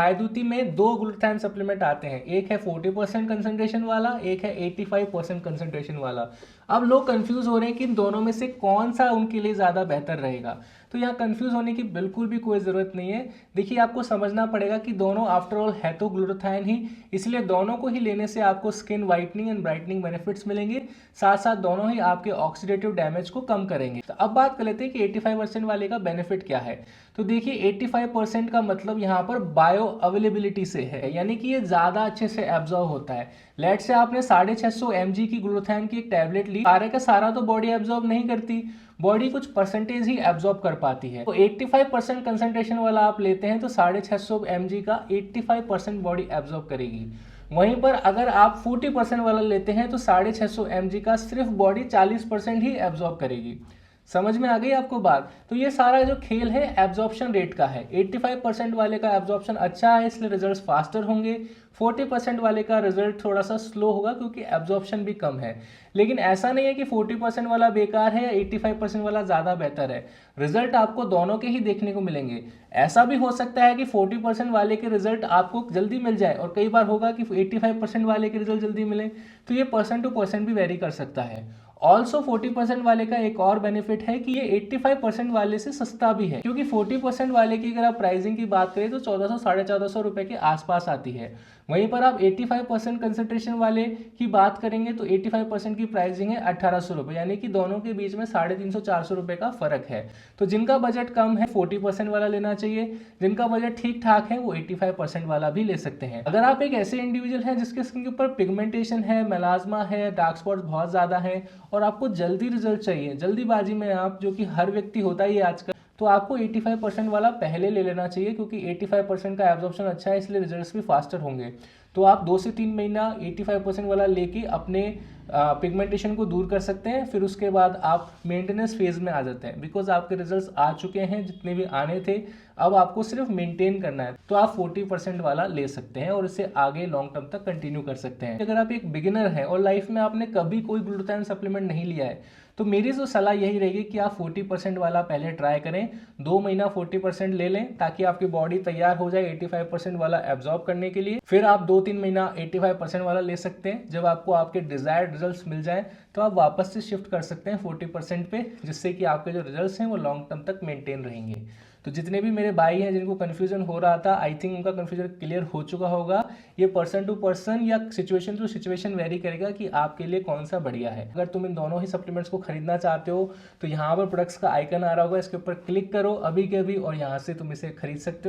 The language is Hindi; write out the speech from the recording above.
रायदूती में दो ग्लूटाथाइन सप्लीमेंट आते हैं, एक है 40% कंसंट्रेशन वाला, एक है 85% कंसंट्रेशन वाला। अब लोग कंफ्यूज हो रहे हैं कि इन दोनों में से कौन सा उनके लिए ज़्यादा बेहतर रहेगा। तो यहाँ कंफ्यूज होने की बिल्कुल भी कोई ज़रूरत नहीं है। देखिए, आपको समझना पड़ेगा कि दोनों आफ्टर ऑल है तो ग्लूटाथाइन ही, इसलिए दोनों को ही लेने से आपको skin whitening and brightening benefits मिलेंगे, साथ साथ दोनों ही आपके ऑक्सीडेटिव डैमेज को कम करेंगे। तो अब बात कर लेते हैं कि 85% वाले का बेनिफिट क्या है। तो देखिए, 85% का मतलब यहाँ पर बायो अवेलेबिलिटी से है, यानी कि ये ज़्यादा अच्छे से एब्जॉर्ब होता है। लेट से आपने 650 mg की ग्लूटाथाइन की एक टैबलेट ली, सारे का सारा तो बॉडी एब्जॉर्ब नहीं करती, बॉडी कुछ परसेंटेज ही एब्जॉर्ब कर पाती है। तो 85% कंसंट्रेशन वाला आप लेते हैं तो 650 mg का 85% बॉडी एब्जॉर्ब करेगी। वहीं पर अगर आप 40% वाला लेते हैं तो 650 mg का सिर्फ बॉडी 40% ही एब्जॉर्ब करेगी। समझ में आ गई आपको बात। तो ये सारा जो खेल है एब्जॉर्प्शन रेट का है। 85% वाले का एब्जॉर्प्शन अच्छा है, इसलिए रिजल्ट्स फास्टर होंगे। 40% वाले का रिजल्ट थोड़ा सा स्लो होगा क्योंकि एब्जॉर्प्शन भी कम है। लेकिन ऐसा नहीं है कि 40% वाला बेकार है या 85% वाला ज़्यादा बेहतर है। रिजल्ट आपको दोनों के ही देखने को मिलेंगे। ऐसा भी हो सकता है कि 40% वाले के रिजल्ट आपको जल्दी मिल जाए, और कई बार होगा कि 85% वाले के रिजल्ट जल्दी मिले। तो ये पर्सन टू पर्सन भी वेरी कर सकता है। ऑल्सो 40% वाले का एक और बेनिफिट है कि ये 85% वाले से सस्ता भी है, क्योंकि 40% वाले की अगर आप प्राइसिंग की बात करें तो 1400 साढ़े 1400 रुपए के आसपास आती है। वहीं पर आप 85% कंसंट्रेशन वाले की बात करेंगे तो 85% की प्राइसिंग है 1800 रुपये, यानी कि दोनों के बीच में 350 400 रुपये का फर्क है। तो जिनका बजट कम है 40% वाला लेना चाहिए, जिनका बजट ठीक ठाक है वो 85% वाला भी ले सकते हैं। अगर आप एक ऐसे इंडिविजुअल हैं जिसके स्किन के ऊपर पिगमेंटेशन है, मेलाज्मा है, डार्क स्पॉट्स बहुत ज़्यादा है और आपको जल्दी रिजल्ट चाहिए, जल्दीबाजी में आप, जो कि हर व्यक्ति होता ही है आजकल, तो आपको 85% वाला पहले ले लेना चाहिए, क्योंकि 85% का एब्जॉर्प्शन अच्छा है, इसलिए रिजल्ट्स भी फास्टर होंगे। तो आप 2 से 3 महीना 85% वाला लेके अपने पिगमेंटेशन को दूर कर सकते हैं। फिर उसके बाद आप मेंटेनेंस फेज में आ जाते हैं, बिकॉज आपके रिजल्ट्स आ चुके हैं जितने भी आने थे, अब आपको सिर्फ मेंटेन करना है। तो आप 40% वाला ले सकते हैं और इसे आगे लॉन्ग टर्म तक कंटिन्यू कर सकते हैं। अगर आप एक बिगिनर हैं और लाइफ में आपने कभी कोई ग्लूटाथाइन सप्लीमेंट नहीं लिया है, तो मेरी जो सलाह यही रहेगी कि आप 40% वाला पहले ट्राई करें, 2 महीना 40% ले लें ताकि आपकी बॉडी तैयार हो जाए 85% वाला एब्जॉर्ब करने के लिए। फिर आप 2-3 महीना 85% वाला ले सकते हैं। जब आपको आपके डिजायर्ड रिजल्ट्स मिल जाएं तो आप वापस से शिफ्ट कर सकते हैं 40% पे, जिससे कि आपके जो रिजल्ट्स हैं वो लॉन्ग टर्म तक मेंटेन रहेंगे। तो जितने भी मेरे भाई हैं जिनको कन्फ्यूजन हो रहा था, आई थिंक उनका कन्फ्यूजन क्लियर हो चुका होगा। ये पर्सन टू पर्सन या सिचुएशन टू सिचुएशन वेरी करेगा कि आपके लिए कौन सा बढ़िया है। अगर तुम इन दोनों ही सप्लीमेंट्स को खरीदना चाहते हो तो यहाँ पर प्रोडक्ट्स का आइकन आ रहा होगा, इसके ऊपर क्लिक करो अभी के अभी और यहाँ से तुम इसे खरीद सकते हो।